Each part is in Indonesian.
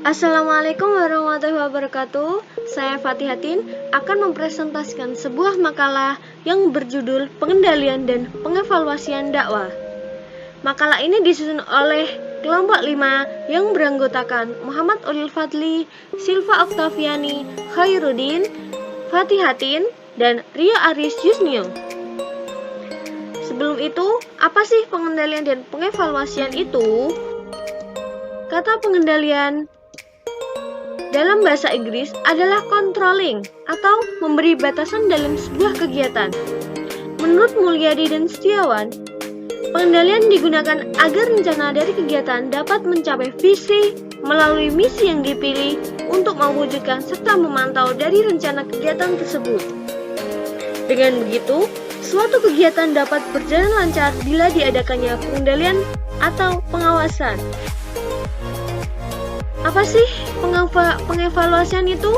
Assalamualaikum warahmatullahi wabarakatuh. Saya Fatihatin akan mempresentasikan sebuah makalah yang berjudul Pengendalian dan Pengevaluasian Dakwah. Makalah ini disusun oleh kelompok 5 yang beranggotakan Muhammad Ulil Fadli, Silva Oktaviani, Khairuddin, Fatihatin, dan Rio Aris Yusnio. Sebelum itu, apa sih pengendalian dan pengevaluasian itu? Kata pengendalian dalam bahasa Inggris adalah controlling atau memberi batasan dalam sebuah kegiatan. Menurut Mulyadi dan Setiawan, pengendalian digunakan agar rencana dari kegiatan dapat mencapai visi melalui misi yang dipilih untuk mewujudkan serta memantau dari rencana kegiatan tersebut. Dengan begitu, suatu kegiatan dapat berjalan lancar bila diadakannya pengendalian atau pengawasan. Apa sih pengevaluasian itu?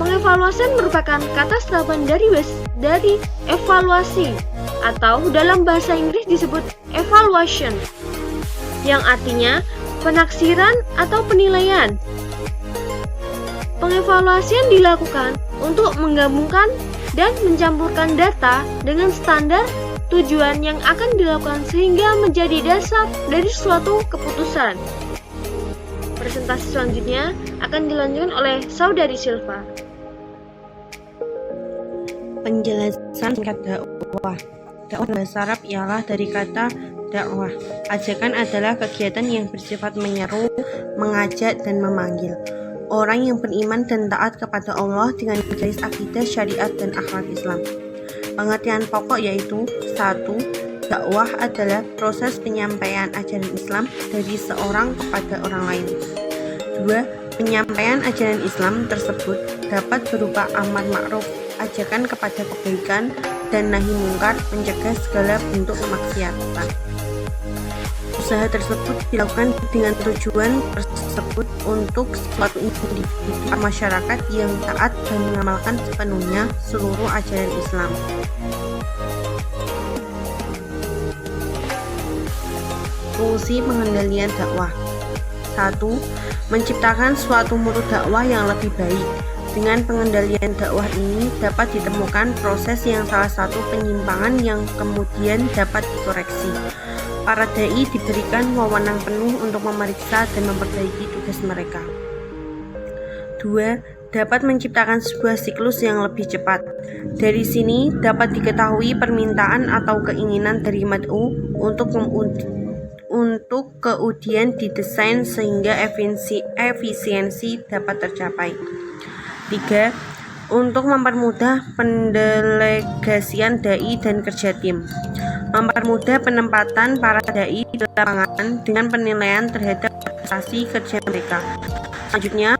Pengevaluasian merupakan kata serapan dari evaluasi atau dalam bahasa Inggris disebut evaluation, yang artinya penaksiran atau penilaian. Pengevaluasian dilakukan untuk menggabungkan dan mencampurkan data dengan standar tujuan yang akan dilakukan sehingga menjadi dasar dari suatu keputusan. Presentasi selanjutnya akan dilanjutkan oleh Saudari Silva. Penjelasan singkat dakwah. Dakwah bahasa Arab ialah dari kata dakwah. Ajakan adalah kegiatan yang bersifat menyeru, mengajak, dan memanggil orang yang beriman dan taat kepada Allah dengan garis akidah, syariat, dan akhlak Islam. Pengertian pokok yaitu 1. Dakwah adalah proses penyampaian ajaran Islam dari seorang kepada orang lain. 2. Penyampaian ajaran Islam tersebut dapat berupa amar ma'ruf, ajakan kepada kebaikan, dan nahi mungkar, mencegah segala bentuk kemaksiatan. Usaha tersebut dilakukan dengan tujuan tersebut untuk suatu individu masyarakat yang taat dan mengamalkan sepenuhnya seluruh ajaran Islam. Fungsi pengendalian dakwah. 1. Menciptakan suatu mutu dakwah yang lebih baik. Dengan pengendalian dakwah ini dapat ditemukan proses yang salah satu penyimpangan yang kemudian dapat dikoreksi. Para dai diberikan wewenang penuh untuk memeriksa dan memperbaiki tugas mereka. 2. Dapat menciptakan sebuah siklus yang lebih cepat. Dari sini dapat diketahui permintaan atau keinginan dari mad'u untuk kemudian didesain sehingga efisiensi dapat tercapai. 3. Untuk mempermudah pendelegasian dai dan kerja tim. Mempermudah penempatan para dai di lapangan dengan penilaian terhadap prestasi kerja mereka. Selanjutnya,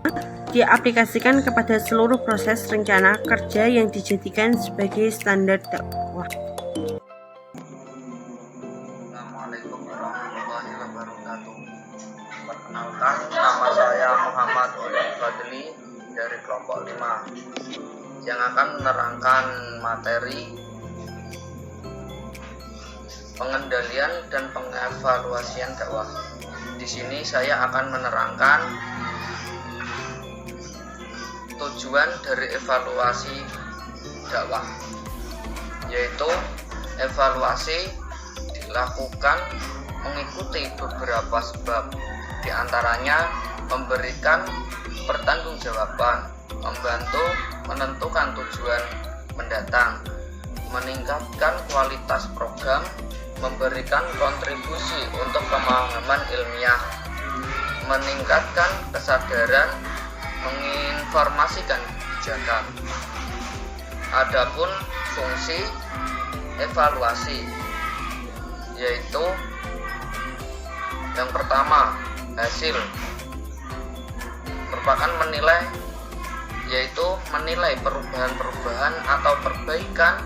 diaplikasikan kepada seluruh proses rencana kerja yang dijadikan sebagai standar dakwah. Assalamualaikum warahmatullahi wabarakatuh. Perkenalkan, nama saya Muhammad Ulil Fadli dari kelompok 5 yang akan menerangkan materi pengendalian dan pengevaluasian dakwah. Di sini saya akan menerangkan tujuan dari evaluasi dakwah, yaitu evaluasi dilakukan mengikuti beberapa sebab, diantaranya memberikan pertanggungjawaban, membantu menentukan tujuan mendatang, meningkatkan kualitas program, memberikan kontribusi untuk pemahaman ilmiah, meningkatkan kesadaran, menginformasikan kebijakan. Adapun fungsi evaluasi, yaitu yang pertama, hasil merupakan menilai, yaitu menilai perubahan-perubahan atau perbaikan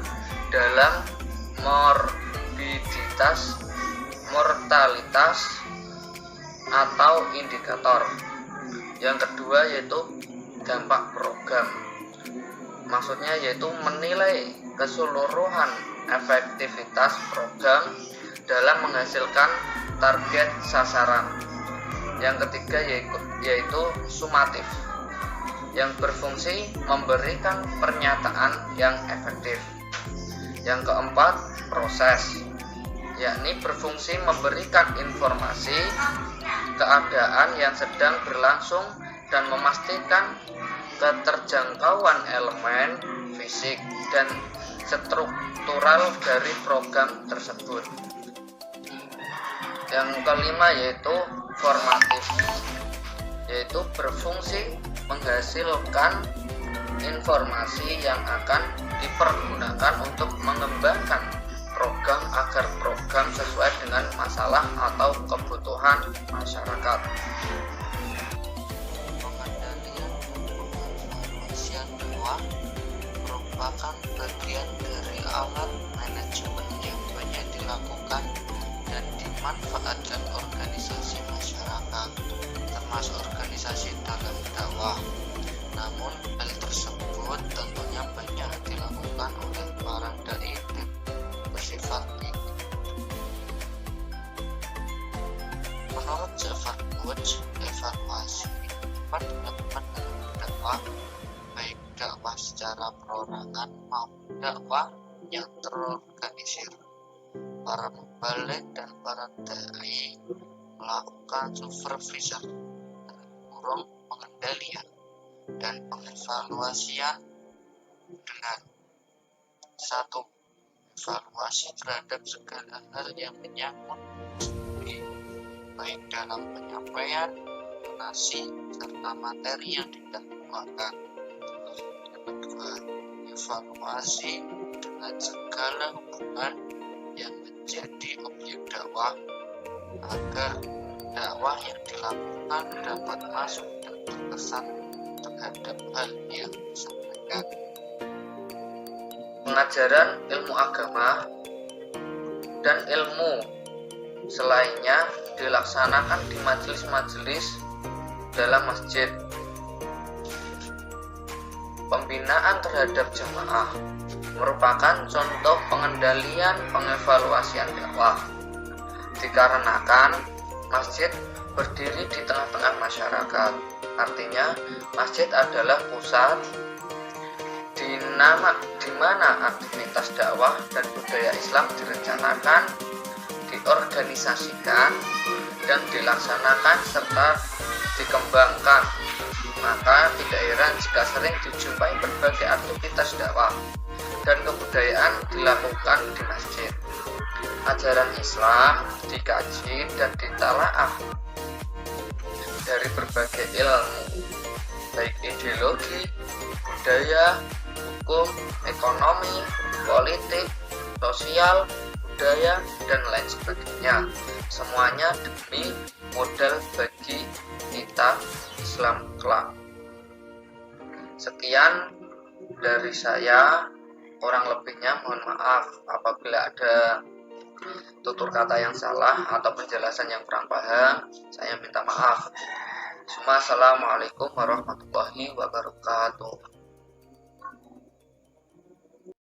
dalam morbiditas, mortalitas, atau indikator. Yang kedua yaitu dampak program, maksudnya yaitu menilai keseluruhan efektivitas program dalam menghasilkan target sasaran. Yang ketiga yaitu sumatif, yang berfungsi memberikan pernyataan yang efektif. Yang keempat, proses, yakni berfungsi memberikan informasi keadaan yang sedang berlangsung dan memastikan keterjangkauan elemen fisik dan struktural dari program tersebut. Yang kelima yaitu formatif, yaitu berfungsi menghasilkan informasi yang akan dipergunakan untuk mengembangkan program agar program sesuai dengan masalah atau kebutuhan masyarakat. Pengendalian evaluasian dakwah merupakan bagian dari alat manajemen yang banyak dilakukan dan dimanfaatkan organisasi masyarakat, termasuk organisasi dalam dakwah. Namun hal tersebut tentunya banyak dilakukan oleh para dai dan bersifat menurut Jafar Buj, evaluasi dapat dilakukan dalam dakwah, baik dakwah secara perorangan maupun dakwah yang terorganisir. Para mubalik dan para dai melakukan supervisor pengendalian dan pengevaluasian dengan satu, evaluasi terhadap segala hal yang menyangkut baik dalam penyampaian, donasi, serta materi yang didakwakan. Yang kedua, evaluasi dengan segala hubungan yang menjadi objek dakwah agar dakwah yang dilakukan dapat masuk dan terkesan terhadap hal yang disampaikan. Pengajaran ilmu agama dan ilmu selainnya dilaksanakan di majelis-majelis dalam masjid. Pembinaan terhadap jamaah merupakan contoh pengendalian pengevaluasian dakwah, dikarenakan masjid berdiri di tengah-tengah masyarakat. Artinya, masjid adalah pusat di mana aktivitas dakwah dan budaya Islam direncanakan, diorganisasikan, dan dilaksanakan serta dikembangkan. Maka tidak heran jika sering dijumpai berbagai aktivitas dakwah dan kebudayaan dilakukan di masjid. Ajaran Islam dikaji dan ditalaah dari berbagai ilmu, baik ideologi, budaya, hukum, ekonomi, politik, sosial, budaya, dan lain sebagainya. Semuanya demi modal bagi kita Islam kelak. Sekian dari saya, kurang lebihnya mohon maaf apabila ada tutur kata yang salah atau penjelasan yang kurang paham, saya minta maaf. Assalamualaikum warahmatullahi wabarakatuh.